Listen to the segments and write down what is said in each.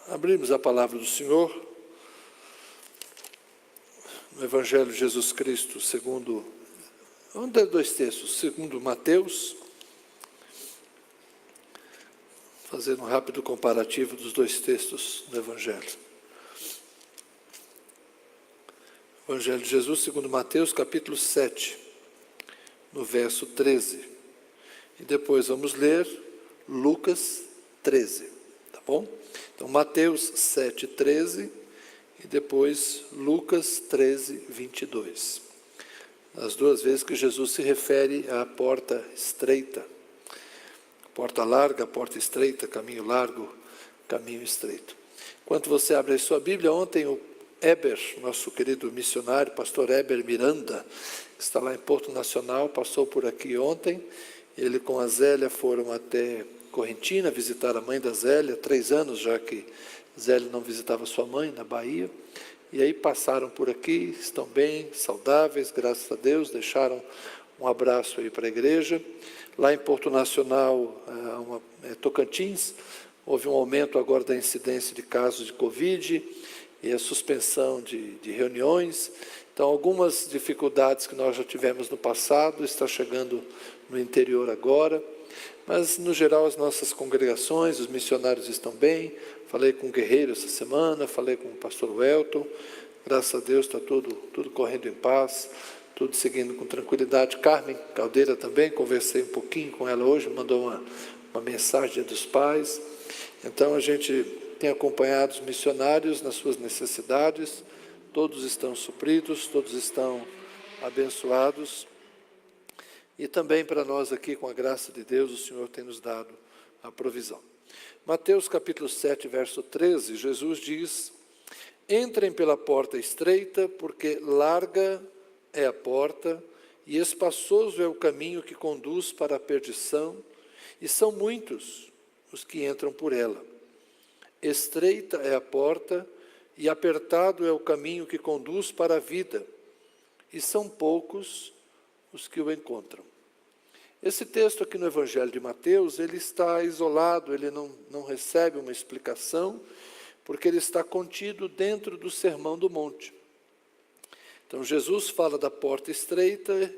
Abrimos a palavra do Senhor no Evangelho de Jesus Cristo, segundo, vamos ler dois textos, segundo Mateus, fazendo um rápido comparativo dos dois textos do Evangelho. Evangelho de Jesus, segundo Mateus, capítulo 7, no verso 13. E depois vamos ler Lucas 13, tá bom? Então, Mateus 7, 13 e depois Lucas 13, 22. As duas vezes que Jesus se refere à porta estreita. Porta larga, porta estreita, caminho largo, caminho estreito. Enquanto você abre a sua Bíblia, ontem o Eber, nosso querido missionário, pastor Eber Miranda, que está lá em Porto Nacional, passou por aqui ontem. Ele com a Zélia foram até Correntina visitar a mãe da Zélia, 3 anos já que Zélia não visitava sua mãe, na Bahia. E aí passaram por aqui, estão bem, saudáveis, graças a Deus, deixaram um abraço aí para a igreja. Lá em Porto Nacional, Tocantins, houve um aumento agora da incidência de casos de Covid e a suspensão de reuniões. Então, algumas dificuldades que nós já tivemos no passado, está chegando no interior agora. Mas, no geral, as nossas congregações, os missionários estão bem. Falei com o Guerreiro essa semana, falei com o pastor Welton. Graças a Deus está tudo correndo em paz, tudo seguindo com tranquilidade. Carmen Caldeira também, conversei um pouquinho com ela hoje, mandou uma mensagem Dia dos Pais. Então, a gente tem acompanhado os missionários nas suas necessidades, todos estão supridos, todos estão abençoados. E também para nós aqui, com a graça de Deus, o Senhor tem nos dado a provisão. Mateus capítulo 7, verso 13, Jesus diz: entrem pela porta estreita, porque larga é a porta, e espaçoso é o caminho que conduz para a perdição, e são muitos os que entram por ela. Estreita é a porta, e apertado é o caminho que conduz para a vida, e são poucos os que o encontram. Esse texto aqui no Evangelho de Mateus, ele está isolado, ele não recebe uma explicação, porque ele está contido dentro do Sermão do Monte. Então, Jesus fala da porta estreita,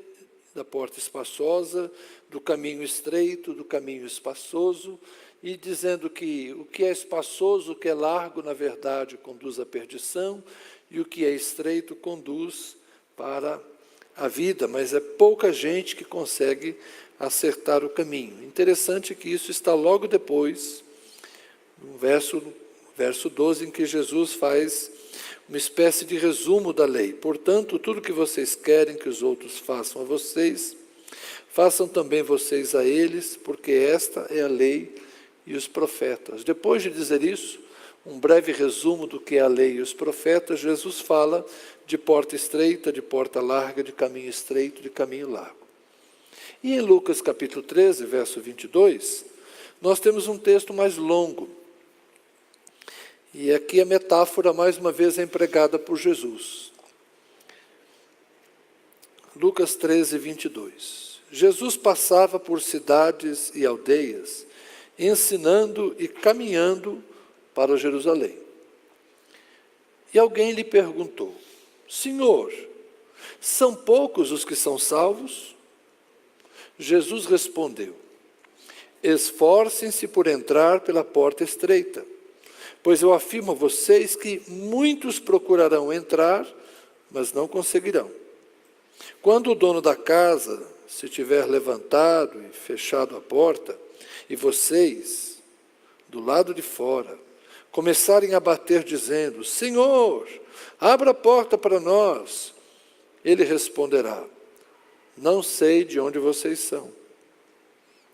da porta espaçosa, do caminho estreito, do caminho espaçoso, e dizendo que o que é espaçoso, o que é largo, na verdade, conduz à perdição, e o que é estreito conduz para a vida, mas é pouca gente que consegue acertar o caminho. Interessante que isso está logo depois, no verso 12, em que Jesus faz uma espécie de resumo da lei. Portanto, tudo que vocês querem que os outros façam a vocês, façam também vocês a eles, porque esta é a lei e os profetas. Depois de dizer isso, um breve resumo do que é a lei e os profetas, Jesus fala de porta estreita, de porta larga, de caminho estreito, de caminho largo. E em Lucas capítulo 13, verso 22, nós temos um texto mais longo. E aqui a metáfora, mais uma vez, é empregada por Jesus. Lucas 13, 22. Jesus passava por cidades e aldeias, ensinando e caminhando para Jerusalém. E alguém lhe perguntou: Senhor, são poucos os que são salvos? Jesus respondeu: esforcem-se por entrar pela porta estreita, pois eu afirmo a vocês que muitos procurarão entrar, mas não conseguirão. Quando o dono da casa se tiver levantado e fechado a porta, e vocês, do lado de fora, começarem a bater dizendo: Senhor, abra a porta para nós, ele responderá: não sei de onde vocês são.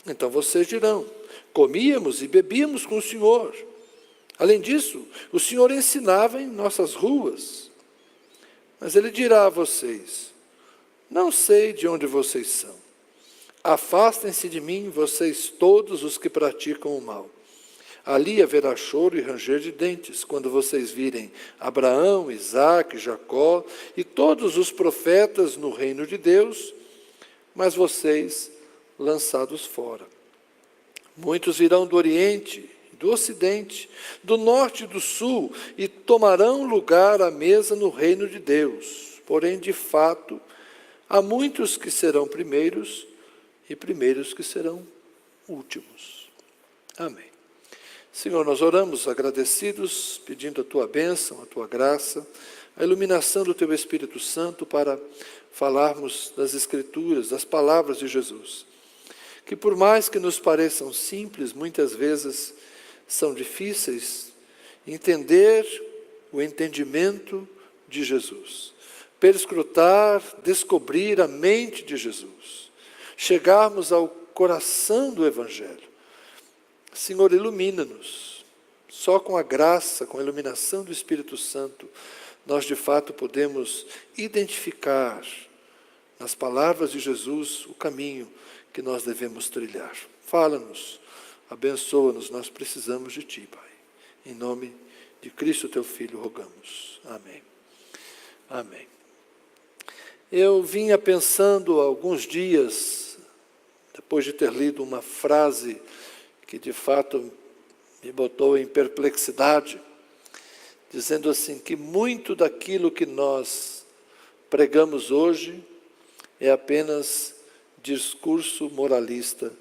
Então vocês dirão: comíamos e bebíamos com o Senhor. Além disso, o Senhor ensinava em nossas ruas. Mas ele dirá a vocês: não sei de onde vocês são. Afastem-se de mim, vocês todos os que praticam o mal. Ali haverá choro e ranger de dentes, quando vocês virem Abraão, Isaque, Jacó e todos os profetas no reino de Deus, mas vocês lançados fora. Muitos virão do Oriente, do ocidente, do norte e do sul, e tomarão lugar à mesa no reino de Deus. Porém, de fato, há muitos que serão primeiros e primeiros que serão últimos. Amém. Senhor, nós oramos agradecidos, pedindo a Tua bênção, a Tua graça, a iluminação do Teu Espírito Santo para falarmos das Escrituras, das palavras de Jesus, que por mais que nos pareçam simples, muitas vezes são difíceis. Entender o entendimento de Jesus, perscrutar, descobrir a mente de Jesus, chegarmos ao coração do Evangelho. Senhor, ilumina-nos. Só com a graça, com a iluminação do Espírito Santo, nós de fato podemos identificar nas palavras de Jesus o caminho que nós devemos trilhar. Fala-nos, abençoa-nos, nós precisamos de Ti, Pai. Em nome de Cristo, Teu Filho, rogamos. Amém. Amém. Eu vinha pensando há alguns dias, depois de ter lido uma frase que de fato me botou em perplexidade, dizendo assim, que muito daquilo que nós pregamos hoje é apenas discurso moralista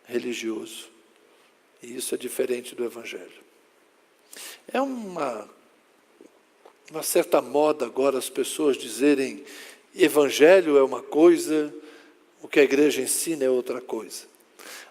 religioso. E isso é diferente do Evangelho. É uma certa moda agora as pessoas dizerem Evangelho é uma coisa, o que a igreja ensina é outra coisa.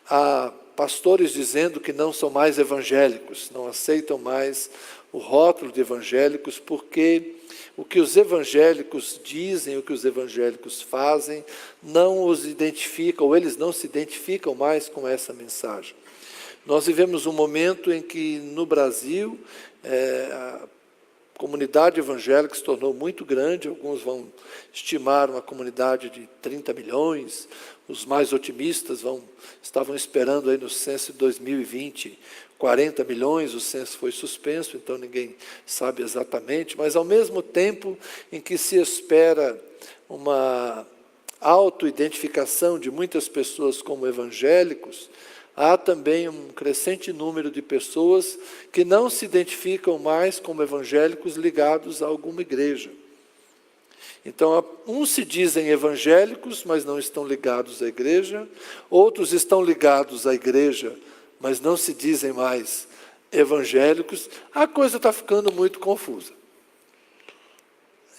Há pastores dizendo que não são mais evangélicos, não aceitam mais o rótulo de evangélicos, porque o que os evangélicos dizem, o que os evangélicos fazem, não os identifica, ou eles não se identificam mais com essa mensagem. Nós vivemos um momento em que no Brasil a comunidade evangélica se tornou muito grande, alguns vão estimar uma comunidade de 30 milhões, os mais otimistas estavam esperando aí no censo de 2020, 40 milhões, o censo foi suspenso, então ninguém sabe exatamente, mas ao mesmo tempo em que se espera uma autoidentificação de muitas pessoas como evangélicos, há também um crescente número de pessoas que não se identificam mais como evangélicos ligados a alguma igreja. Então, uns se dizem evangélicos, mas não estão ligados à igreja, outros estão ligados à igreja, mas não se dizem mais evangélicos. A coisa está ficando muito confusa.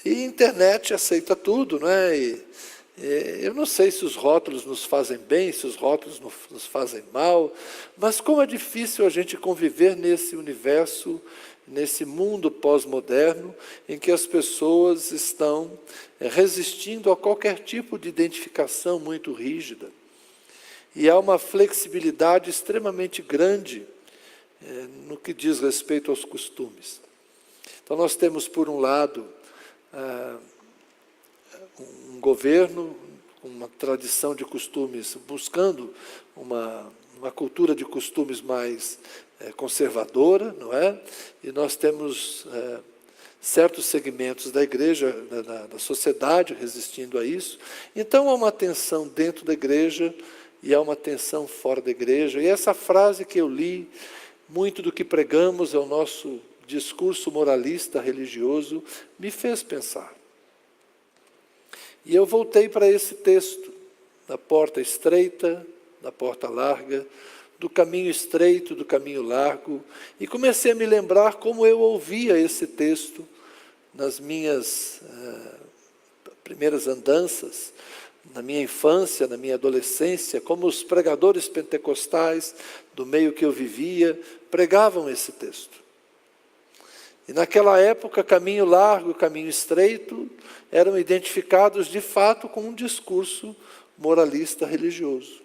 E a internet aceita tudo, né? Eu não sei se os rótulos nos fazem bem, se os rótulos nos fazem mal, mas como é difícil a gente conviver nesse universo, nesse mundo pós-moderno, em que as pessoas estão resistindo a qualquer tipo de identificação muito rígida. E há uma flexibilidade extremamente grande no que diz respeito aos costumes. Então nós temos, por um lado, um governo, uma tradição de costumes, buscando uma cultura de costumes mais conservadora, não é? E nós temos certos segmentos da igreja, da sociedade, resistindo a isso. Então há uma tensão dentro da igreja e há uma tensão fora da igreja. E essa frase que eu li, muito do que pregamos é o nosso discurso moralista religioso, me fez pensar. E eu voltei para esse texto, da porta estreita, da porta larga, do caminho estreito, do caminho largo, e comecei a me lembrar como eu ouvia esse texto nas minhas primeiras andanças, na minha infância, na minha adolescência, como os pregadores pentecostais do meio que eu vivia, pregavam esse texto. E naquela época, caminho largo e caminho estreito eram identificados de fato com um discurso moralista religioso.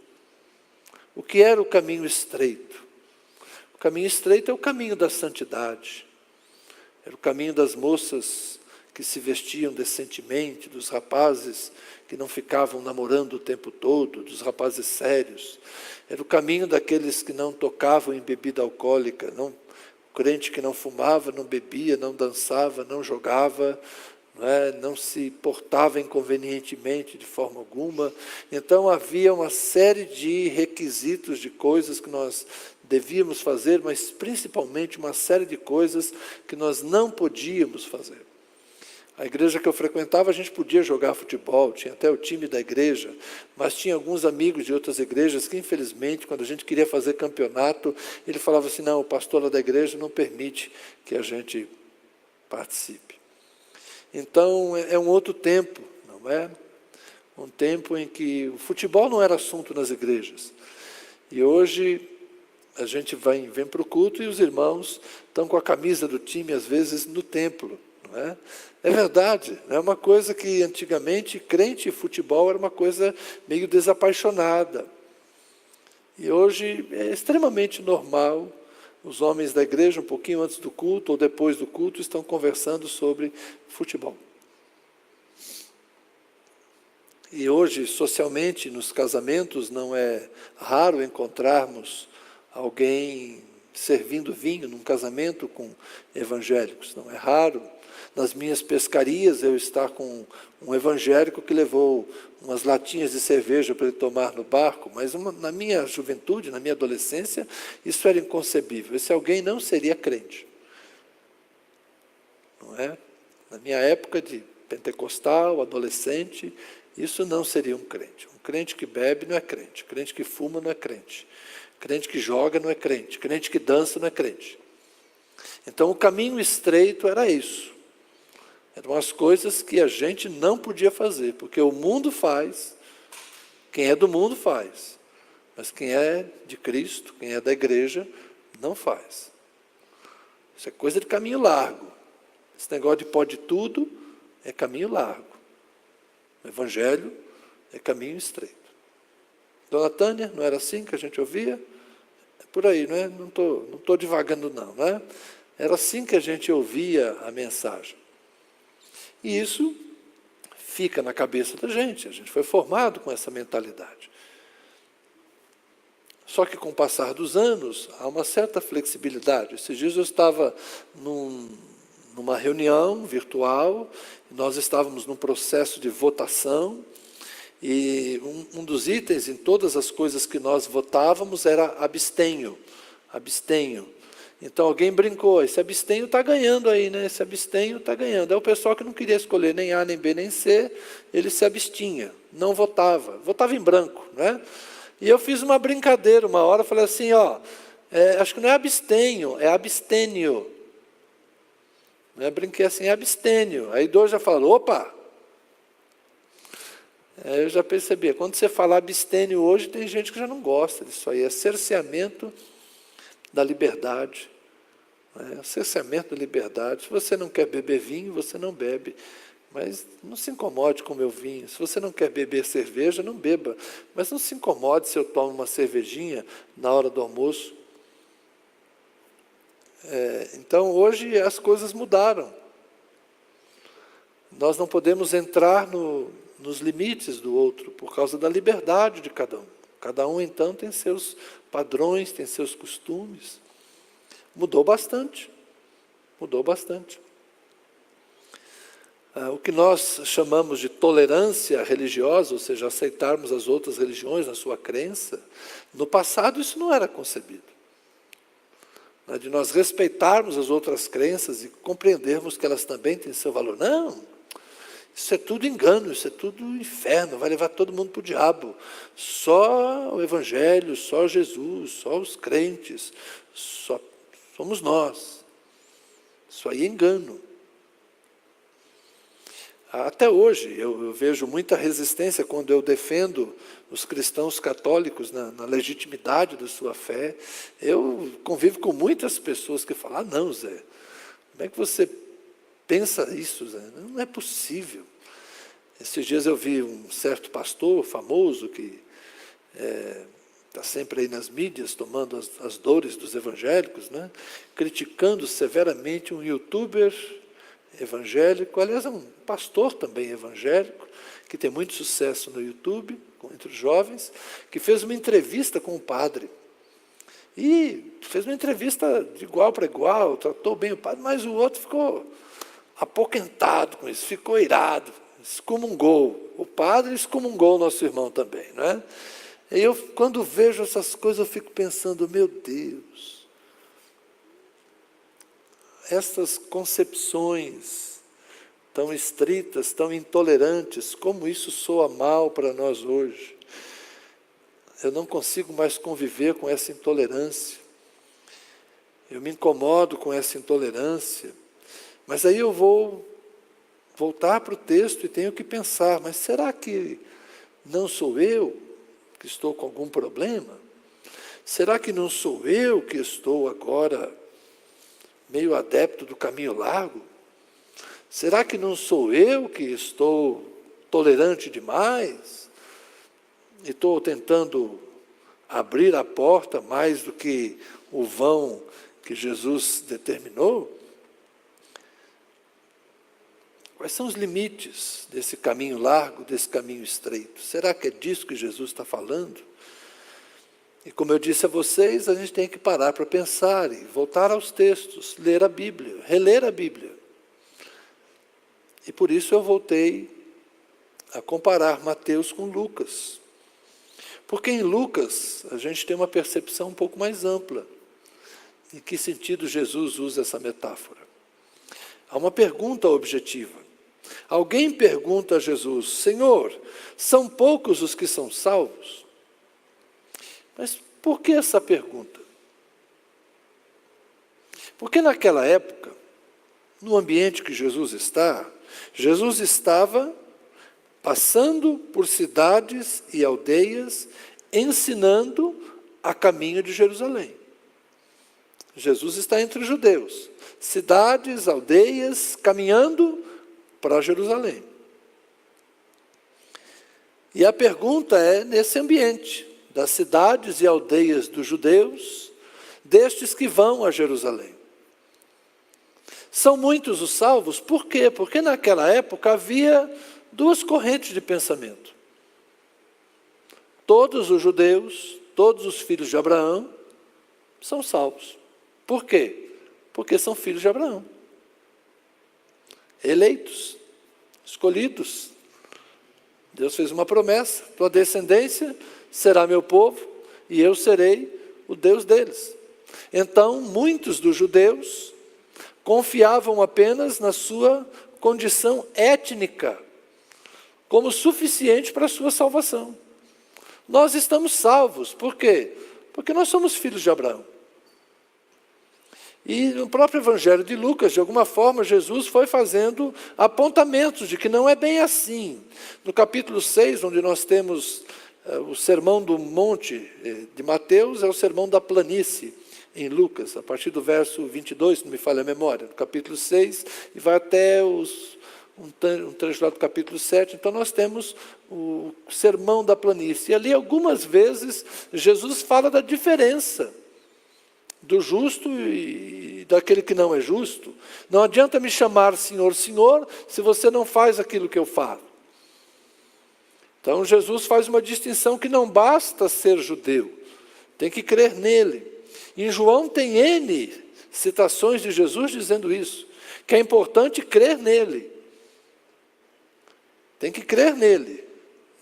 O que era o caminho estreito? O caminho estreito é o caminho da santidade. Era o caminho das moças que se vestiam decentemente, dos rapazes que não ficavam namorando o tempo todo, dos rapazes sérios. Era o caminho daqueles que não tocavam em bebida alcoólica, o crente que não fumava, não bebia, não dançava, não jogava, não se portava inconvenientemente de forma alguma. Então havia uma série de requisitos, de coisas que nós devíamos fazer, mas principalmente uma série de coisas que nós não podíamos fazer. A igreja que eu frequentava, a gente podia jogar futebol, tinha até o time da igreja, mas tinha alguns amigos de outras igrejas que, infelizmente, quando a gente queria fazer campeonato, ele falava assim, não, o pastor lá da igreja não permite que a gente participe. Então, é um outro tempo, não é? Um tempo em que o futebol não era assunto nas igrejas. E hoje, a gente vem para o culto e os irmãos estão com a camisa do time, às vezes, no templo. Não é? É verdade, é uma coisa que antigamente crente e futebol era uma coisa meio desapaixonada. E hoje é extremamente normal, os homens da igreja, um pouquinho antes do culto ou depois do culto, estão conversando sobre futebol. E hoje, socialmente, nos casamentos, não é raro encontrarmos alguém servindo vinho num casamento com evangélicos, não é raro. Nas minhas pescarias, eu estar com um evangélico que levou umas latinhas de cerveja para ele tomar no barco, mas na minha juventude, na minha adolescência, isso era inconcebível. Esse alguém não seria crente. Não é? Na minha época de pentecostal, adolescente, isso não seria um crente. Um crente que bebe não é crente. Crente que fuma não é crente. Crente que joga não é crente. Crente que dança não é crente. Então, o caminho estreito era isso. Eram as coisas que a gente não podia fazer, porque o mundo faz, quem é do mundo faz, mas quem é de Cristo, quem é da igreja, não faz. Isso é coisa de caminho largo. Esse negócio de pode tudo é caminho largo. O evangelho é caminho estreito. Dona Tânia, não era assim que a gente ouvia? É por aí, não é? Não estou divagando não, não é? Era assim que a gente ouvia a mensagem. E isso fica na cabeça da gente, a gente foi formado com essa mentalidade. Só que com o passar dos anos, há uma certa flexibilidade. Esses dias eu estava numa reunião virtual, nós estávamos num processo de votação, e um dos itens em todas as coisas que nós votávamos era abstenho. Então alguém brincou, esse abstenho está ganhando aí, né? Esse abstenho está ganhando. É o pessoal que não queria escolher nem A, nem B, nem C, ele se abstinha, não votava em branco, né? E eu fiz uma brincadeira uma hora, falei assim, acho que não é abstenho, é abstênio. Eu brinquei assim, é abstênio. Aí dois já falaram, opa! Eu já percebi, quando você fala abstênio hoje, tem gente que já não gosta disso aí, é cerceamento da liberdade. Cerceamento da liberdade. Se você não quer beber vinho, você não bebe. Mas não se incomode com o meu vinho. Se você não quer beber cerveja, não beba. Mas não se incomode se eu tomo uma cervejinha na hora do almoço. Então, hoje as coisas mudaram. Nós não podemos entrar nos limites do outro, por causa da liberdade de cada um. Cada um, então, tem seus padrões, tem seus costumes. Mudou bastante. O que nós chamamos de tolerância religiosa, ou seja, aceitarmos as outras religiões na sua crença, no passado isso não era concebido. De nós respeitarmos as outras crenças e compreendermos que elas também têm seu valor. Não, isso é tudo engano, isso é tudo inferno, vai levar todo mundo para o diabo. Só o Evangelho, só Jesus, só os crentes, só somos nós. Isso aí é engano. Até hoje eu vejo muita resistência quando eu defendo os cristãos católicos na legitimidade da sua fé. Eu convivo com muitas pessoas que falam, não, Zé, como é que você pensa isso, Zé? Não é possível. Esses dias eu vi um certo pastor famoso que está sempre aí nas mídias, tomando as dores dos evangélicos, né? Criticando severamente um youtuber evangélico, aliás, é um pastor também evangélico, que tem muito sucesso no YouTube, entre os jovens, que fez uma entrevista com o padre. E fez uma entrevista de igual para igual, tratou bem o padre, mas o outro ficou apoquentado com isso, ficou irado, excomungou. O padre excomungou o nosso irmão também, não é? E eu, quando vejo essas coisas, eu fico pensando, meu Deus, essas concepções tão estritas, tão intolerantes, como isso soa mal para nós hoje. Eu não consigo mais conviver com essa intolerância. Eu me incomodo com essa intolerância. Mas aí eu vou voltar para o texto e tenho que pensar, mas será que não sou eu que estou com algum problema? Será que não sou eu que estou agora meio adepto do caminho largo? Será que não sou eu que estou tolerante demais? E estou tentando abrir a porta mais do que o vão que Jesus determinou? Quais são os limites desse caminho largo, desse caminho estreito? Será que é disso que Jesus está falando? E como eu disse a vocês, a gente tem que parar para pensar e voltar aos textos, ler a Bíblia, reler a Bíblia. E por isso eu voltei a comparar Mateus com Lucas. Porque em Lucas a gente tem uma percepção um pouco mais ampla. Em que sentido Jesus usa essa metáfora? Há uma pergunta objetiva. Alguém pergunta a Jesus: Senhor, são poucos os que são salvos? Mas por que essa pergunta? Porque naquela época, no ambiente que Jesus estava passando por cidades e aldeias, ensinando a caminho de Jerusalém. Jesus está entre os judeus, cidades, aldeias, caminhando para Jerusalém. E a pergunta é nesse ambiente, das cidades e aldeias dos judeus, destes que vão a Jerusalém. São muitos os salvos, por quê? Porque naquela época havia duas correntes de pensamento. Todos os judeus, todos os filhos de Abraão, são salvos. Por quê? Porque são filhos de Abraão. Eleitos, escolhidos. Deus fez uma promessa: tua descendência será meu povo e eu serei o Deus deles. Então, muitos dos judeus confiavam apenas na sua condição étnica como suficiente para a sua salvação. Nós estamos salvos, por quê? Porque nós somos filhos de Abraão. E no próprio Evangelho de Lucas, de alguma forma, Jesus foi fazendo apontamentos de que não é bem assim. No capítulo 6, onde nós temos o Sermão do Monte de Mateus, é o Sermão da Planície, em Lucas, a partir do verso 22, se não me falha a memória, no capítulo 6, e vai até um trecho lá do capítulo 7, então nós temos o Sermão da Planície. E ali, algumas vezes, Jesus fala da diferença do justo e daquele que não é justo. Não adianta me chamar Senhor, Senhor, se você não faz aquilo que eu falo. Então Jesus faz uma distinção que não basta ser judeu, tem que crer nele. Em João tem N citações de Jesus dizendo isso, que é importante crer nele. Tem que crer nele.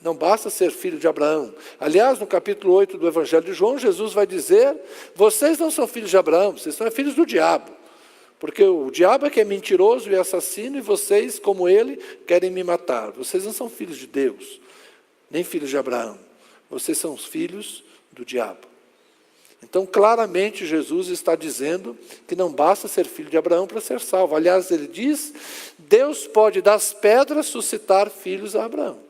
Não basta ser filho de Abraão. Aliás, no capítulo 8 do Evangelho de João, Jesus vai dizer: vocês não são filhos de Abraão, vocês são filhos do diabo. Porque o diabo é que é mentiroso e assassino, e vocês, como ele, querem me matar. Vocês não são filhos de Deus, nem filhos de Abraão. Vocês são os filhos do diabo. Então, claramente, Jesus está dizendo que não basta ser filho de Abraão para ser salvo. Aliás, ele diz: Deus pode das pedras suscitar filhos a Abraão.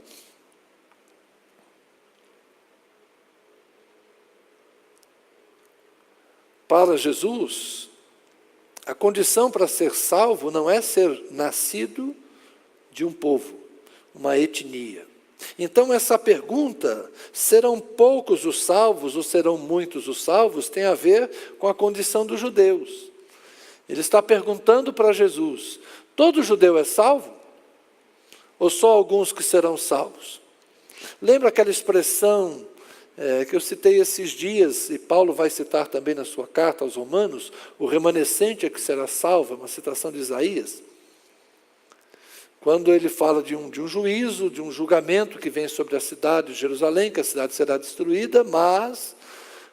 Para Jesus, a condição para ser salvo não é ser nascido de um povo, uma etnia. Então essa pergunta, serão poucos os salvos ou serão muitos os salvos, tem a ver com a condição dos judeus. Ele está perguntando para Jesus: todo judeu é salvo? Ou só alguns que serão salvos? Lembra aquela expressão que eu citei esses dias, e Paulo vai citar também na sua carta aos Romanos: o remanescente é que será salvo, uma citação de Isaías. quando ele fala de um juízo, de um julgamento que vem sobre a cidade de Jerusalém, que a cidade será destruída, mas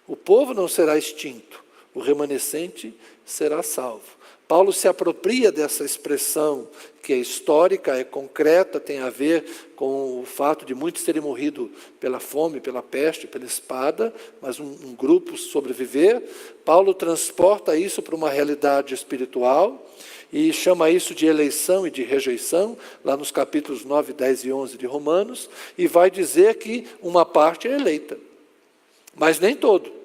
o povo não será extinto, o remanescente será salvo. Paulo se apropria dessa expressão que é histórica, é concreta, tem a ver com o fato de muitos terem morrido pela fome, pela peste, pela espada, mas um grupo sobreviver. Paulo transporta isso para uma realidade espiritual e chama isso de eleição e de rejeição, lá nos capítulos 9, 10 e 11 de Romanos, e vai dizer que uma parte é eleita, mas nem todo.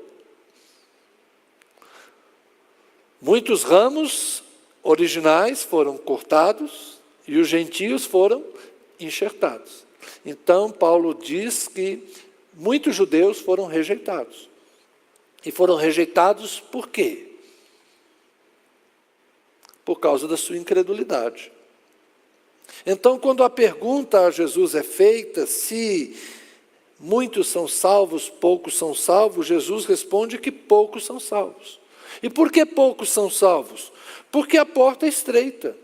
Muitos ramos originais foram cortados e os gentios foram enxertados. Então, Paulo diz que muitos judeus foram rejeitados. E foram rejeitados por quê? Por causa da sua incredulidade. Então, quando a pergunta a Jesus é feita, se muitos são salvos, poucos são salvos, Jesus responde que poucos são salvos. E por que poucos são salvos? Porque a porta é estreita,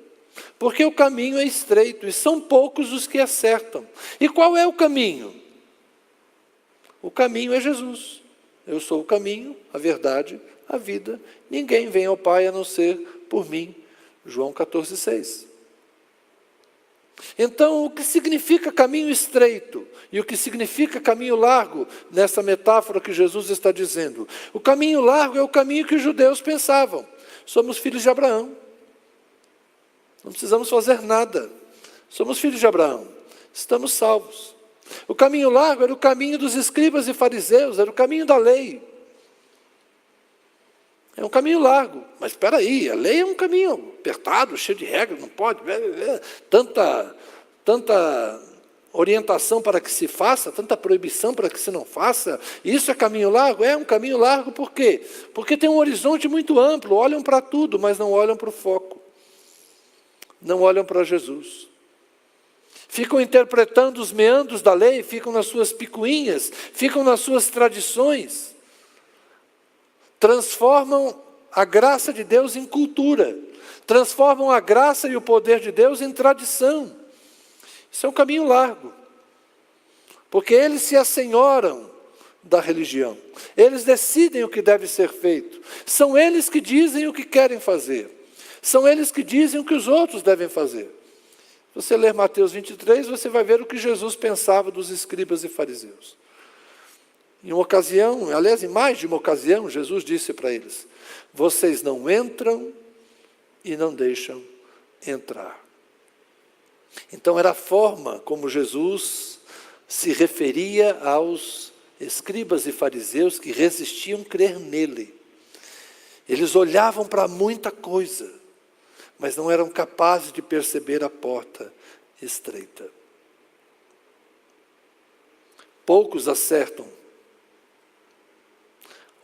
porque o caminho é estreito, e são poucos os que acertam. E qual é o caminho? O caminho é Jesus. Eu sou o caminho, a verdade, a vida. Ninguém vem ao Pai a não ser por mim. João 14,6. Então, o que significa caminho estreito e o que significa caminho largo, nessa metáfora que Jesus está dizendo? O caminho largo é o caminho que os judeus pensavam. Somos filhos de Abraão. Não precisamos fazer nada. Somos filhos de Abraão. Estamos salvos. O caminho largo era o caminho dos escribas e fariseus, era o caminho da lei. É um caminho largo, mas espera aí, a lei é um caminho apertado, cheio de regras, não pode, tanta orientação para que se faça, tanta proibição para que se não faça. Isso é caminho largo? É um caminho largo por quê? Porque tem um horizonte muito amplo, olham para tudo, mas não olham para o foco. Não olham para Jesus. Ficam interpretando os meandros da lei, ficam nas suas picuinhas, ficam nas suas tradições. Transformam a graça de Deus em cultura. Transformam a graça e o poder de Deus em tradição. Isso é um caminho largo. Porque eles se assenhoram da religião. Eles decidem o que deve ser feito. São eles que dizem o que querem fazer. São eles que dizem o que os outros devem fazer. Se você ler Mateus 23, você vai ver o que Jesus pensava dos escribas e fariseus. Em uma ocasião, aliás, em mais de uma ocasião, Jesus disse para eles: vocês não entram e não deixam entrar. Então era a forma como Jesus se referia aos escribas e fariseus que resistiam crer nele. Eles olhavam para muita coisa, mas não eram capazes de perceber a porta estreita. Poucos acertam.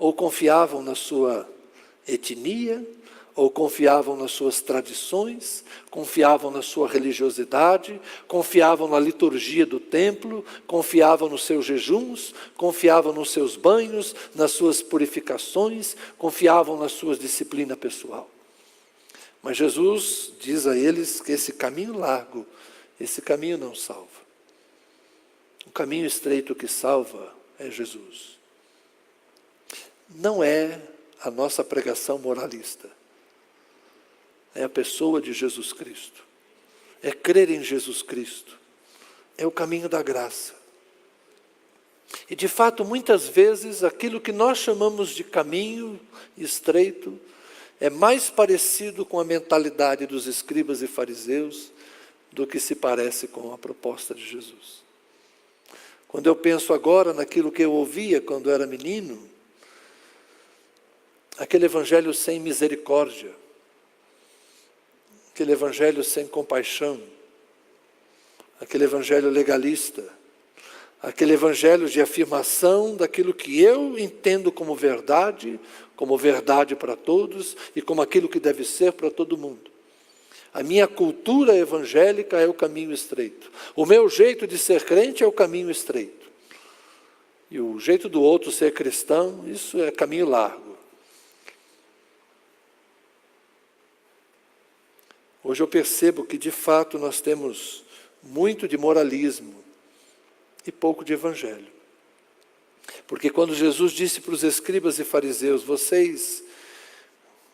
Ou confiavam na sua etnia, ou confiavam nas suas tradições, confiavam na sua religiosidade, confiavam na liturgia do templo, confiavam nos seus jejuns, confiavam nos seus banhos, nas suas purificações, confiavam na sua disciplina pessoal. Mas Jesus diz a eles que esse caminho largo, esse caminho não salva. O caminho estreito que salva é Jesus. Não é a nossa pregação moralista. É a pessoa de Jesus Cristo. É crer em Jesus Cristo. É o caminho da graça. E de fato, muitas vezes, aquilo que nós chamamos de caminho estreito é mais parecido com a mentalidade dos escribas e fariseus do que se parece com a proposta de Jesus. Quando eu penso agora naquilo que eu ouvia quando era menino, aquele evangelho sem misericórdia, aquele evangelho sem compaixão, aquele evangelho legalista, aquele evangelho de afirmação daquilo que eu entendo como verdade para todos e como aquilo que deve ser para todo mundo. A minha cultura evangélica é o caminho estreito. O meu jeito de ser crente é o caminho estreito. E o jeito do outro ser cristão, isso é caminho largo. Hoje eu percebo que, de fato, nós temos muito de moralismo e pouco de evangelho. Porque quando Jesus disse para os escribas e fariseus: vocês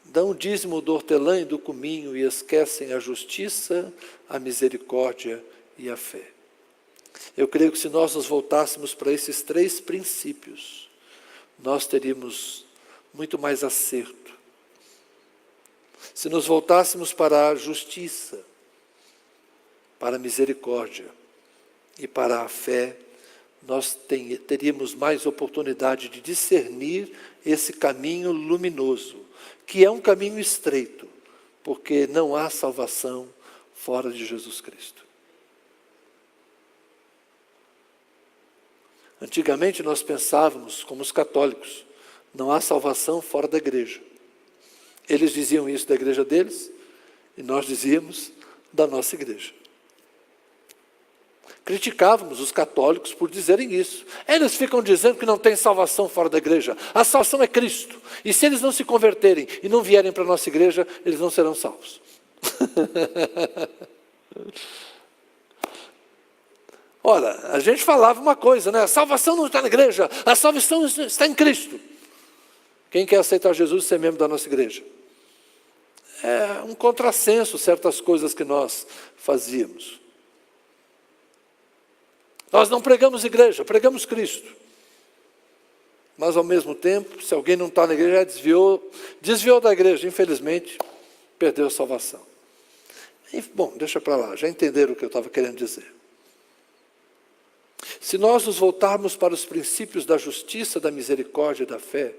dão o dízimo do hortelã e do cominho e esquecem a justiça, a misericórdia e a fé. Eu creio que se nós nos voltássemos para esses 3 princípios, nós teríamos muito mais acerto. Se nos voltássemos para a justiça, para a misericórdia e para a fé, nós teríamos mais oportunidade de discernir esse caminho luminoso, que é um caminho estreito, porque não há salvação fora de Jesus Cristo. Antigamente nós pensávamos, como os católicos, não há salvação fora da igreja. Eles diziam isso da igreja deles, e nós dizíamos da nossa igreja. Criticávamos os católicos por dizerem isso. Eles ficam dizendo que não tem salvação fora da igreja. A salvação é Cristo. E se eles não se converterem e não vierem para a nossa igreja, eles não serão salvos. Ora, a gente falava uma coisa, né? A salvação não está na igreja, a salvação está em Cristo. Quem quer aceitar Jesus e ser membro da nossa igreja? É um contrassenso certas coisas que nós fazíamos. Nós não pregamos igreja, pregamos Cristo. Mas ao mesmo tempo, se alguém não está na igreja, já desviou da igreja, infelizmente, perdeu a salvação. E, bom, deixa para lá, já entenderam o que eu estava querendo dizer. Se nós nos voltarmos para os princípios da justiça, da misericórdia e da fé,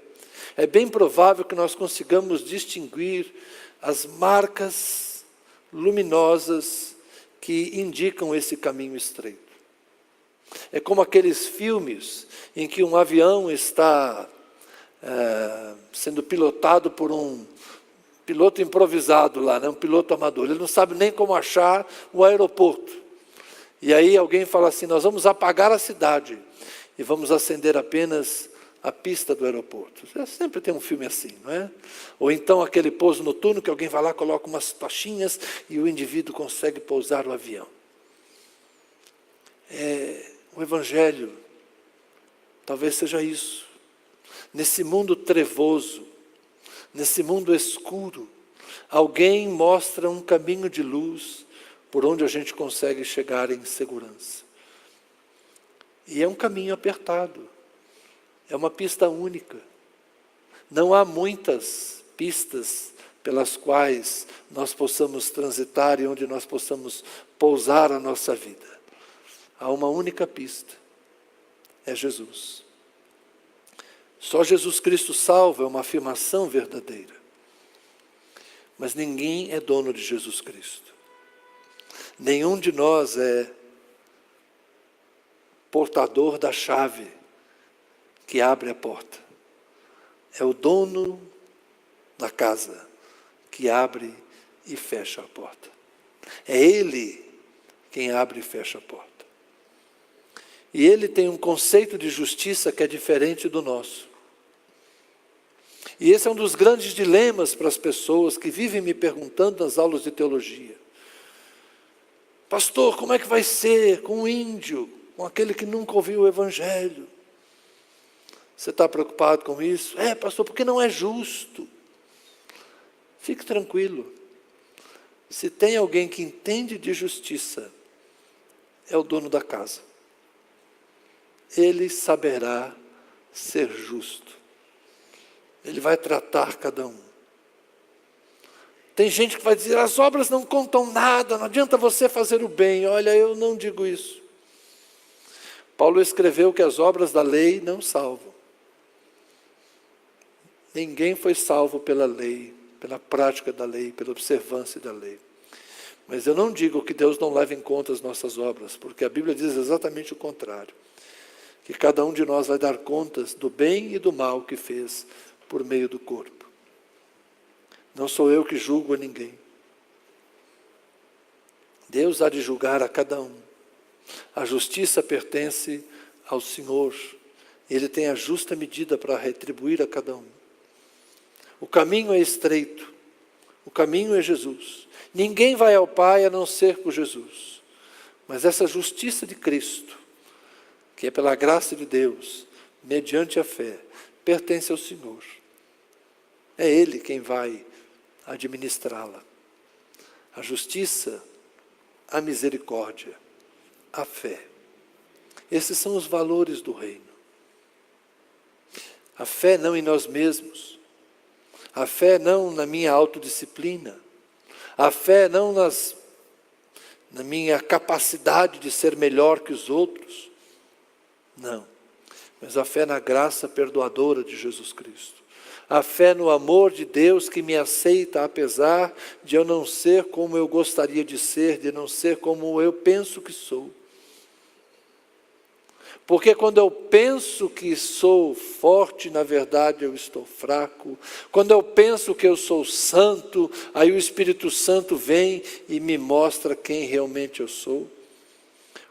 é bem provável que nós consigamos distinguir as marcas luminosas que indicam esse caminho estreito. É como aqueles filmes em que um avião está sendo pilotado por um piloto improvisado lá, né? Um piloto amador. Ele não sabe nem como achar o aeroporto. E aí alguém fala assim: nós vamos apagar a cidade e vamos acender apenas a pista do aeroporto. Sempre tem um filme assim, não é? Ou então aquele pouso noturno que alguém vai lá, coloca umas tochinhas e o indivíduo consegue pousar o avião. O Evangelho talvez seja isso. Nesse mundo trevoso, nesse mundo escuro, alguém mostra um caminho de luz por onde a gente consegue chegar em segurança. E é um caminho apertado, é uma pista única. Não há muitas pistas pelas quais nós possamos transitar e onde nós possamos pousar a nossa vida. Há uma única pista, é Jesus. Só Jesus Cristo salva é uma afirmação verdadeira. Mas ninguém é dono de Jesus Cristo. Nenhum de nós é portador da chave que abre a porta. É o dono da casa que abre e fecha a porta. É Ele quem abre e fecha a porta. E Ele tem um conceito de justiça que é diferente do nosso. E esse é um dos grandes dilemas para as pessoas que vivem me perguntando nas aulas de teologia. Pastor, como é que vai ser com o índio, com aquele que nunca ouviu o Evangelho? Você está preocupado com isso? Pastor, porque não é justo. Fique tranquilo. Se tem alguém que entende de justiça, é o dono da casa. Ele saberá ser justo. Ele vai tratar cada um. Tem gente que vai dizer: as obras não contam nada, não adianta você fazer o bem. Olha, eu não digo isso. Paulo escreveu que as obras da lei não salvam. Ninguém foi salvo pela lei, pela prática da lei, pela observância da lei. Mas eu não digo que Deus não leve em conta as nossas obras, porque a Bíblia diz exatamente o contrário. Que cada um de nós vai dar contas do bem e do mal que fez por meio do corpo. Não sou eu que julgo a ninguém. Deus há de julgar a cada um. A justiça pertence ao Senhor. Ele tem a justa medida para retribuir a cada um. O caminho é estreito. O caminho é Jesus. Ninguém vai ao Pai a não ser por Jesus. Mas essa justiça de Cristo, que é pela graça de Deus, mediante a fé, pertence ao Senhor. É Ele quem vai administrá-la. A justiça, a misericórdia, a fé. Esses são os valores do reino. A fé não em nós mesmos. A fé não na minha autodisciplina. A fé não na minha capacidade de ser melhor que os outros. Não. Mas a fé na graça perdoadora de Jesus Cristo. A fé no amor de Deus que me aceita apesar de eu não ser como eu gostaria de ser, de não ser como eu penso que sou. Porque quando eu penso que sou forte, na verdade eu estou fraco. Quando eu penso que eu sou santo, aí o Espírito Santo vem e me mostra quem realmente eu sou.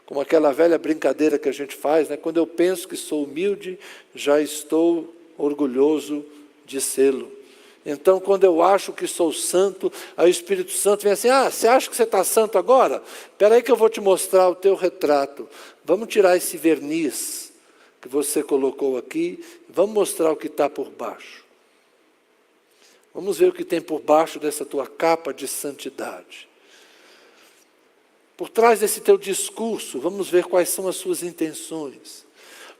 Como aquela velha brincadeira que a gente faz, né? Quando eu penso que sou humilde, já estou orgulhoso de sê-lo. Então, quando eu acho que sou santo, aí o Espírito Santo vem assim, você acha que você está santo agora? Espera aí que eu vou te mostrar o teu retrato. Vamos tirar esse verniz que você colocou aqui, vamos mostrar o que está por baixo. Vamos ver o que tem por baixo dessa tua capa de santidade. Por trás desse teu discurso, vamos ver quais são as suas intenções.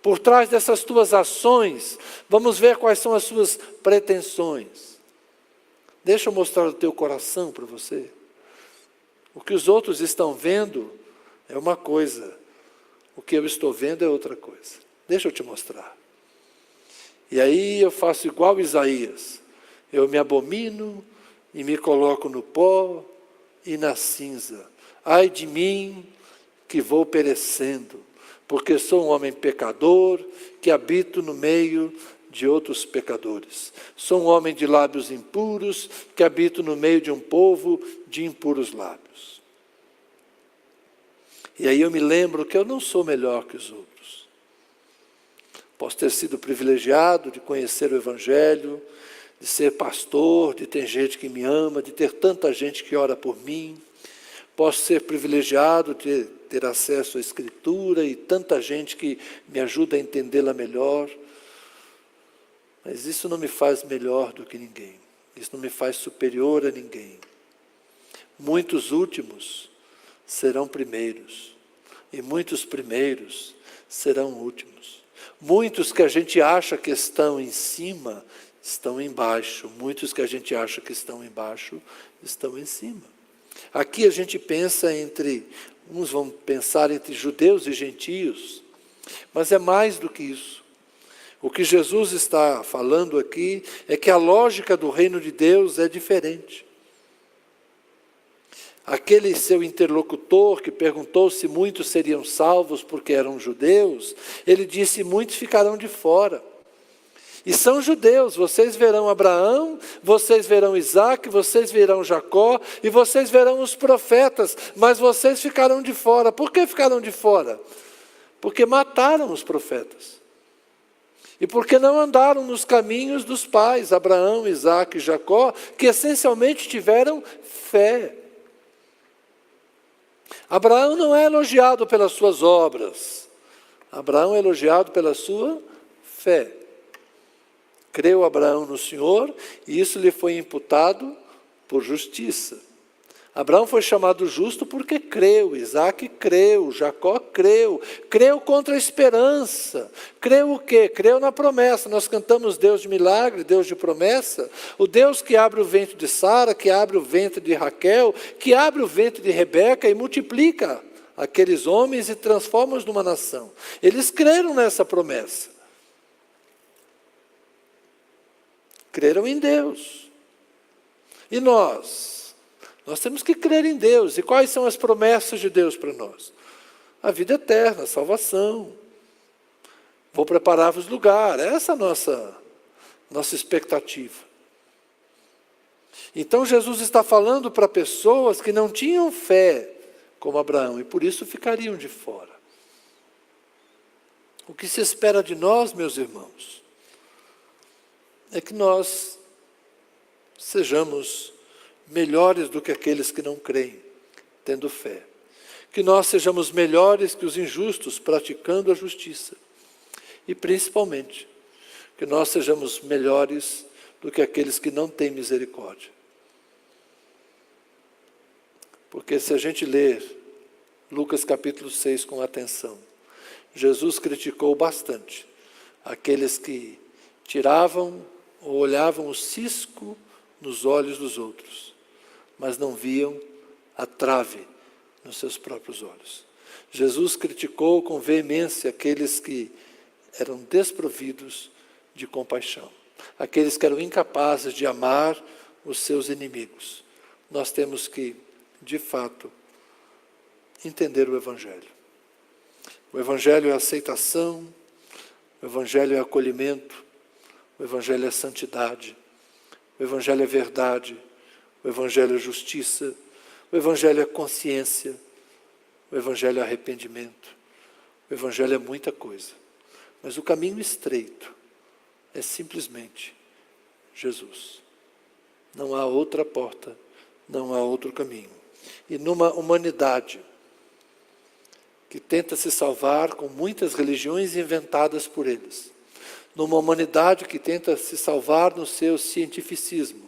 Por trás dessas tuas ações, vamos ver quais são as suas pretensões. Deixa eu mostrar o teu coração para você. O que os outros estão vendo é uma coisa, o que eu estou vendo é outra coisa. Deixa eu te mostrar. E aí eu faço igual Isaías. Eu me abomino e me coloco no pó e na cinza. Ai de mim que vou perecendo, porque sou um homem pecador que habito no meio de outros pecadores. Sou um homem de lábios impuros que habito no meio de um povo de impuros lábios. E aí eu me lembro que eu não sou melhor que os outros. Posso ter sido privilegiado de conhecer o Evangelho, de ser pastor, de ter gente que me ama, de ter tanta gente que ora por mim. Posso ser privilegiado de ter acesso à Escritura e tanta gente que me ajuda a entendê-la melhor. Mas isso não me faz melhor do que ninguém. Isso não me faz superior a ninguém. Muitos últimos serão primeiros. E muitos primeiros serão últimos. Muitos que a gente acha que estão em cima, estão embaixo. Muitos que a gente acha que estão embaixo, estão em cima. Aqui a gente pensa uns vão pensar entre judeus e gentios, mas é mais do que isso. O que Jesus está falando aqui é que a lógica do reino de Deus é diferente. Aquele seu interlocutor que perguntou se muitos seriam salvos porque eram judeus, ele disse: muitos ficarão de fora. E são judeus, vocês verão Abraão, vocês verão Isaac, vocês verão Jacó, e vocês verão os profetas, mas vocês ficarão de fora. Por que ficaram de fora? Porque mataram os profetas. E porque não andaram nos caminhos dos pais, Abraão, Isaac e Jacó, que essencialmente tiveram fé. Abraão não é elogiado pelas suas obras, Abraão é elogiado pela sua fé. Creu Abraão no Senhor, e isso lhe foi imputado por justiça. Abraão foi chamado justo porque creu, Isaac creu, Jacó creu. Creu contra a esperança. Creu o quê? Creu na promessa. Nós cantamos Deus de milagre, Deus de promessa. O Deus que abre o ventre de Sara, que abre o ventre de Raquel, que abre o ventre de Rebeca e multiplica aqueles homens e transforma-os numa nação. Eles creram nessa promessa. Creram em Deus. E nós? Nós temos que crer em Deus. E quais são as promessas de Deus para nós? A vida eterna, a salvação. Vou preparar-vos lugar. Essa é a nossa expectativa. Então Jesus está falando para pessoas que não tinham fé como Abraão e por isso ficariam de fora. O que se espera de nós, meus irmãos, é que nós sejamos melhores do que aqueles que não creem, tendo fé. Que nós sejamos melhores que os injustos, praticando a justiça. E principalmente, que nós sejamos melhores do que aqueles que não têm misericórdia. Porque se a gente ler Lucas capítulo 6 com atenção, Jesus criticou bastante aqueles que tiravam ou olhavam o cisco nos olhos dos outros, mas não viam a trave nos seus próprios olhos. Jesus criticou com veemência aqueles que eram desprovidos de compaixão, aqueles que eram incapazes de amar os seus inimigos. Nós temos que, de fato, entender o Evangelho. O Evangelho é aceitação, o Evangelho é acolhimento, o Evangelho é santidade, o Evangelho é verdade, o Evangelho é justiça, o Evangelho é consciência, o Evangelho é arrependimento, o Evangelho é muita coisa. Mas o caminho estreito é simplesmente Jesus. Não há outra porta, não há outro caminho. E numa humanidade que tenta se salvar com muitas religiões inventadas por eles, numa humanidade que tenta se salvar no seu cientificismo,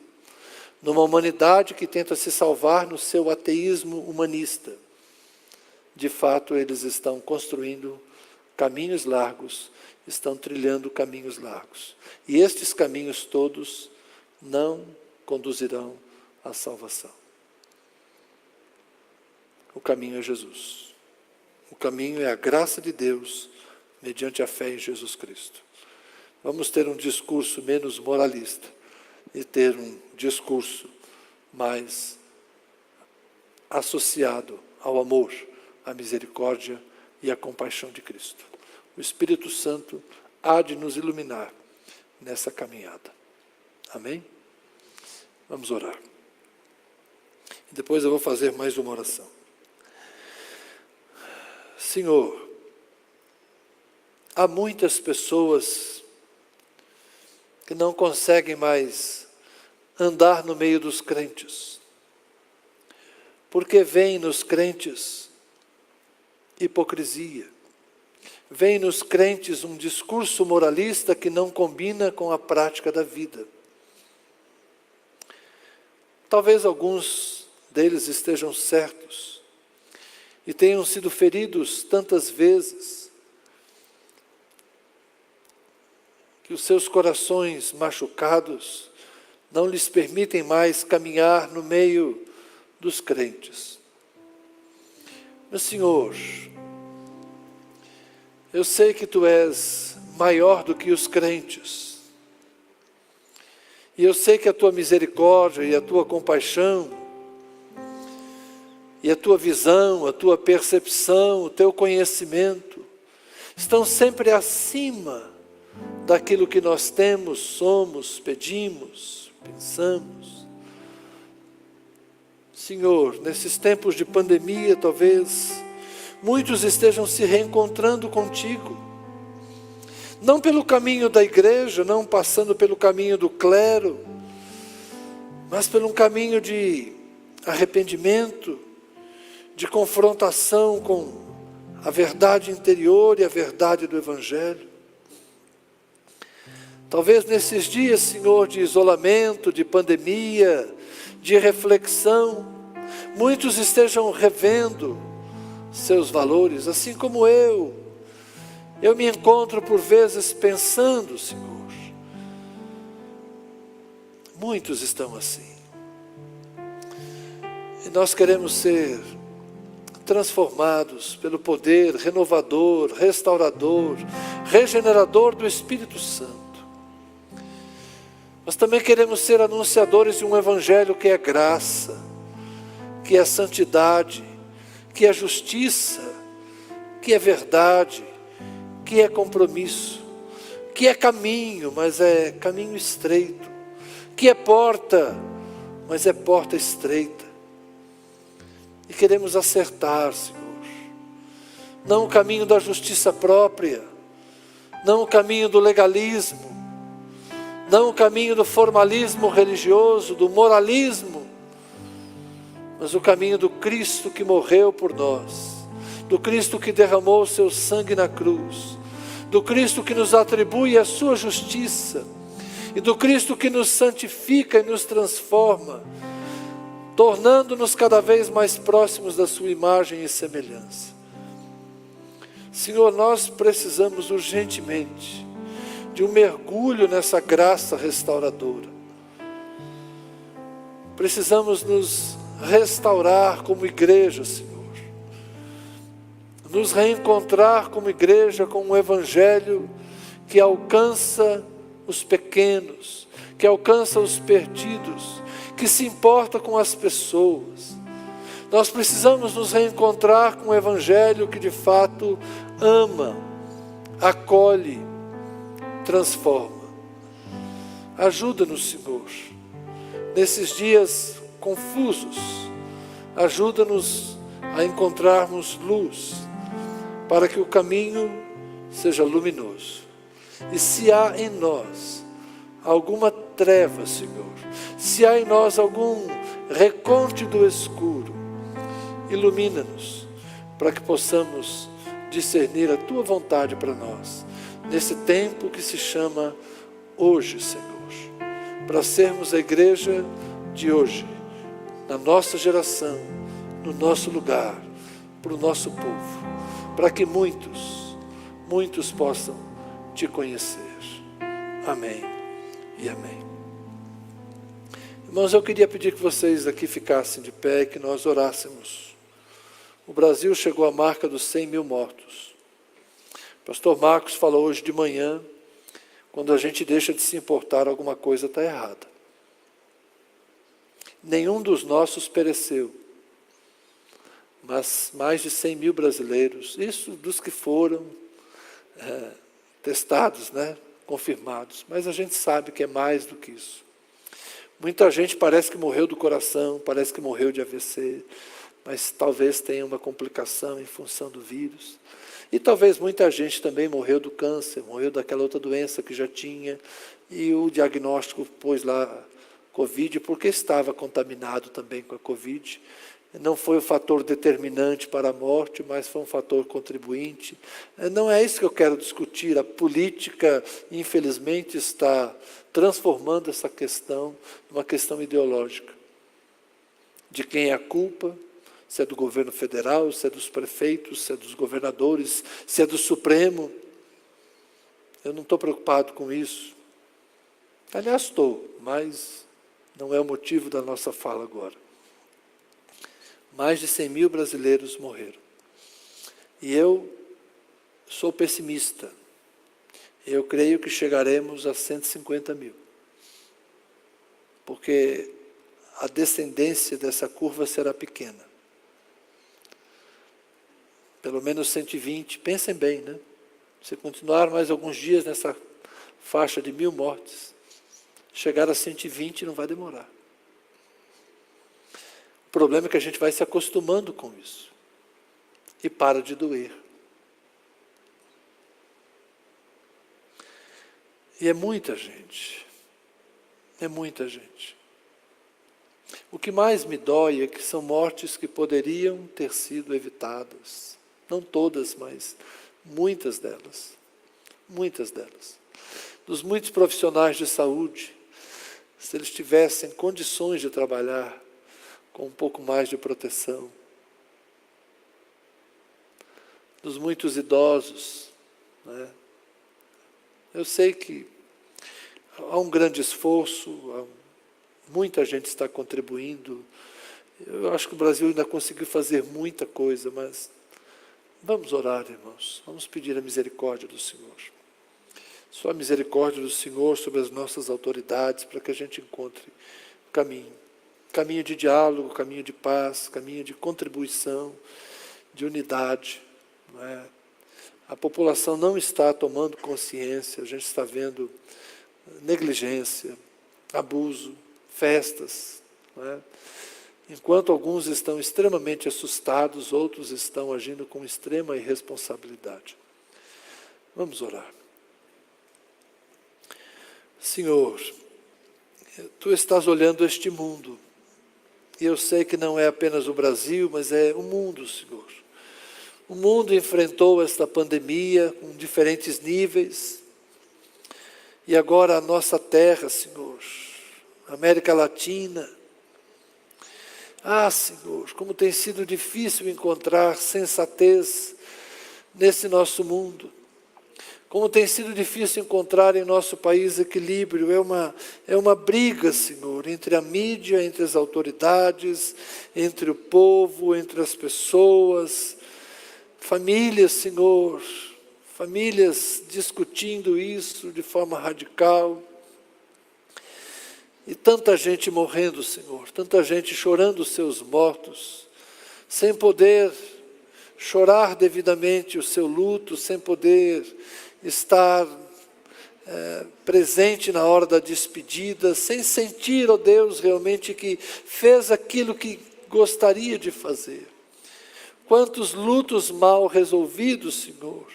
numa humanidade que tenta se salvar no seu ateísmo humanista, de fato eles estão construindo caminhos largos, estão trilhando caminhos largos. E estes caminhos todos não conduzirão à salvação. O caminho é Jesus. O caminho é a graça de Deus, mediante a fé em Jesus Cristo. Vamos ter um discurso menos moralista e ter um discurso mais associado ao amor, à misericórdia e à compaixão de Cristo. O Espírito Santo há de nos iluminar nessa caminhada. Amém? Vamos orar. E depois eu vou fazer mais uma oração. Senhor, há muitas pessoas que não conseguem mais andar no meio dos crentes, porque veem nos crentes hipocrisia, veem nos crentes um discurso moralista que não combina com a prática da vida. Talvez alguns deles estejam certos e tenham sido feridos tantas vezes que os seus corações machucados não lhes permitem mais caminhar no meio dos crentes. Mas, Senhor, eu sei que Tu és maior do que os crentes, e eu sei que a Tua misericórdia e a Tua compaixão, e a Tua visão, a Tua percepção, o Teu conhecimento, estão sempre acima daquilo que nós temos, somos, pedimos, pensamos. Senhor, nesses tempos de pandemia, talvez muitos estejam se reencontrando contigo, não pelo caminho da igreja, não passando pelo caminho do clero, mas pelo caminho de arrependimento, de confrontação com a verdade interior e a verdade do Evangelho. Talvez nesses dias, Senhor, de isolamento, de pandemia, de reflexão, muitos estejam revendo seus valores, assim como eu. Eu me encontro por vezes pensando, Senhor, muitos estão assim. E nós queremos ser transformados pelo poder renovador, restaurador, regenerador do Espírito Santo. Nós também queremos ser anunciadores de um Evangelho que é graça, que é santidade, que é justiça, que é verdade, que é compromisso, que é caminho, mas é caminho estreito, que é porta, mas é porta estreita. E queremos acertar, Senhor, não o caminho da justiça própria, não o caminho do legalismo, não o caminho do formalismo religioso, do moralismo, mas o caminho do Cristo que morreu por nós, do Cristo que derramou o seu sangue na cruz, do Cristo que nos atribui a sua justiça, e do Cristo que nos santifica e nos transforma, tornando-nos cada vez mais próximos da sua imagem e semelhança. Senhor, nós precisamos urgentemente de um mergulho nessa graça restauradora. Precisamos nos restaurar como igreja, Senhor. Nos reencontrar como igreja com um evangelho que alcança os pequenos, que alcança os perdidos, que se importa com as pessoas. Nós precisamos nos reencontrar com um evangelho que de fato ama, acolhe, transforma. Ajuda-nos, Senhor, nesses dias confusos. Ajuda-nos a encontrarmos luz, para que o caminho seja luminoso. E se há em nós alguma treva, Senhor, se há em nós algum recôndito escuro, ilumina-nos, para que possamos discernir a Tua vontade para nós, nesse tempo que se chama hoje, Senhor, para sermos a igreja de hoje, na nossa geração, no nosso lugar, para o nosso povo, para que muitos possam Te conhecer. Amém e amém. Irmãos, eu queria pedir que vocês aqui ficassem de pé e que nós orássemos. O Brasil chegou à marca dos 100 mil mortos. O pastor Marcos falou hoje de manhã, quando a gente deixa de se importar, alguma coisa está errada. Nenhum dos nossos pereceu, mas mais de 100 mil brasileiros, isso dos que foram testados, confirmados, mas a gente sabe que é mais do que isso. Muita gente parece que morreu do coração, parece que morreu de AVC, mas talvez tenha uma complicação em função do vírus. E talvez muita gente também morreu do câncer, morreu daquela outra doença que já tinha, e o diagnóstico pôs lá Covid, porque estava contaminado também com a Covid. Não foi o fator determinante para a morte, mas foi um fator contribuinte. Não é isso que eu quero discutir. A política, infelizmente, está transformando essa questão numa questão ideológica. De quem é a culpa? Se é do governo federal, se é dos prefeitos, se é dos governadores, se é do Supremo. Eu não estou preocupado com isso. Aliás, estou, mas não é o motivo da nossa fala agora. Mais de 100 mil brasileiros morreram. E eu sou pessimista. Eu creio que chegaremos a 150 mil. Porque a descendência dessa curva será pequena. Pelo menos 120, pensem bem, Se continuar mais alguns dias nessa faixa de 1.000 mortes, chegar a 120 não vai demorar. O problema é que a gente vai se acostumando com isso. E para de doer. E é muita gente. É muita gente. O que mais me dói é que são mortes que poderiam ter sido evitadas. Não todas, mas muitas delas. Muitas delas. Dos muitos profissionais de saúde, se eles tivessem condições de trabalhar com um pouco mais de proteção. Dos muitos idosos, Eu sei que há um grande esforço, muita gente está contribuindo. Eu acho que o Brasil ainda conseguiu fazer muita coisa, mas vamos orar, irmãos. Vamos pedir a misericórdia do Senhor. Só a misericórdia do Senhor sobre as nossas autoridades, para que a gente encontre o caminho. Caminho de diálogo, caminho de paz, caminho de contribuição, de unidade. A população não está tomando consciência, a gente está vendo negligência, abuso, festas. Enquanto alguns estão extremamente assustados, outros estão agindo com extrema irresponsabilidade. Vamos orar. Senhor, Tu estás olhando este mundo, E eu sei que não é apenas o Brasil, mas é o mundo, Senhor. O mundo enfrentou esta pandemia com diferentes níveis. E agora a nossa terra, Senhor, América Latina. Senhor, como tem sido difícil encontrar sensatez nesse nosso mundo. Como tem sido difícil encontrar em nosso país equilíbrio. É uma briga, Senhor, entre a mídia, entre as autoridades, entre o povo, entre as pessoas. Famílias, Senhor, famílias discutindo isso de forma radical. E tanta gente morrendo, Senhor, tanta gente chorando os seus mortos, sem poder chorar devidamente o seu luto, sem poder estar presente na hora da despedida, sem sentir, ó Deus, realmente que fez aquilo que gostaria de fazer. Quantos lutos mal resolvidos, Senhor.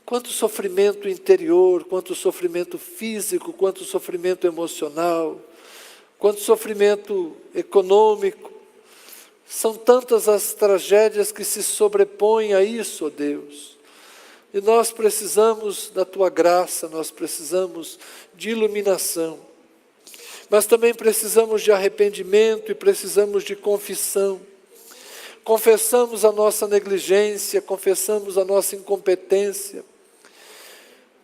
Quanto sofrimento interior, quanto sofrimento físico, quanto sofrimento emocional, quanto sofrimento econômico. São tantas as tragédias que se sobrepõem a isso, ó Deus. E nós precisamos da Tua graça, nós precisamos de iluminação. Mas também precisamos de arrependimento e precisamos de confissão. Confessamos a nossa negligência, confessamos a nossa incompetência.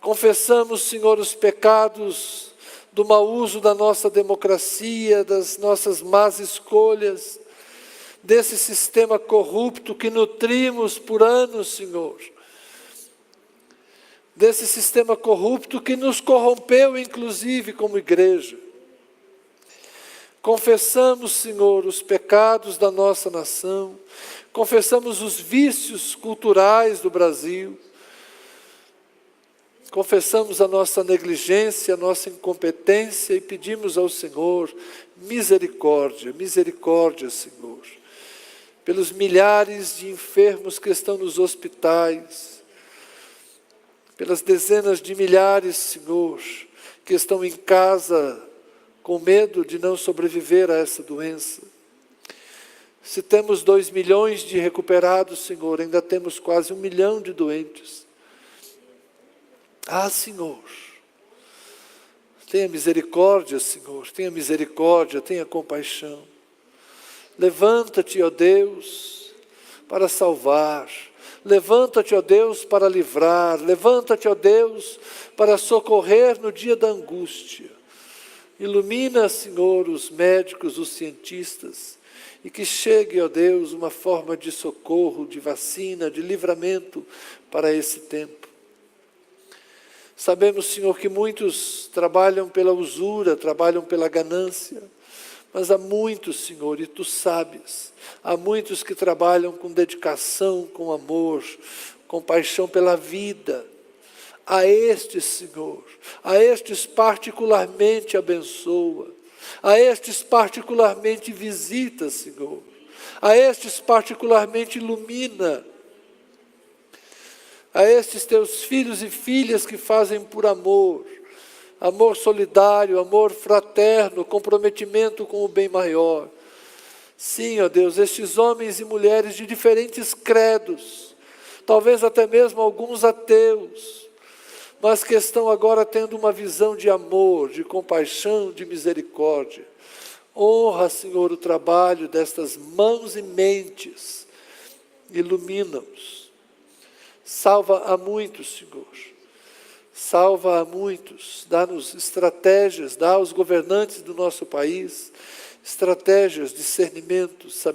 Confessamos, Senhor, os pecados do mau uso da nossa democracia, das nossas más escolhas, desse sistema corrupto que nutrimos por anos, Senhor. Desse sistema corrupto que nos corrompeu, inclusive, como igreja. Confessamos, Senhor, os pecados da nossa nação, confessamos os vícios culturais do Brasil, confessamos a nossa negligência, a nossa incompetência e pedimos ao Senhor misericórdia, misericórdia, Senhor, pelos milhares de enfermos que estão nos hospitais, pelas dezenas de milhares, Senhor, que estão em casa com medo de não sobreviver a essa doença. Se temos 2 milhões de recuperados, Senhor, ainda temos quase 1 milhão de doentes. Senhor, tenha misericórdia, Senhor, tenha misericórdia, tenha compaixão. Levanta-te, ó Deus, para salvar. Levanta-te, ó Deus, para livrar. Levanta-te, ó Deus, para socorrer no dia da angústia. Ilumina, Senhor, os médicos, os cientistas, e que chegue, ó Deus, uma forma de socorro, de vacina, de livramento para esse tempo. Sabemos, Senhor, que muitos trabalham pela usura, trabalham pela ganância, mas há muitos, Senhor, e Tu sabes, há muitos que trabalham com dedicação, com amor, com paixão pela vida. A estes, Senhor, a estes particularmente abençoa, a estes particularmente visita, Senhor, a estes particularmente ilumina, a estes Teus filhos e filhas que fazem por amor, amor solidário, amor fraterno, comprometimento com o bem maior. Sim, ó Deus, estes homens e mulheres de diferentes credos, talvez até mesmo alguns ateus, mas que estão agora tendo uma visão de amor, de compaixão, de misericórdia. Honra, Senhor, o trabalho destas mãos e mentes, ilumina-os. Salva a muitos, Senhor, salva a muitos, dá-nos estratégias, dá aos governantes do nosso país estratégias, discernimento, sabedoria.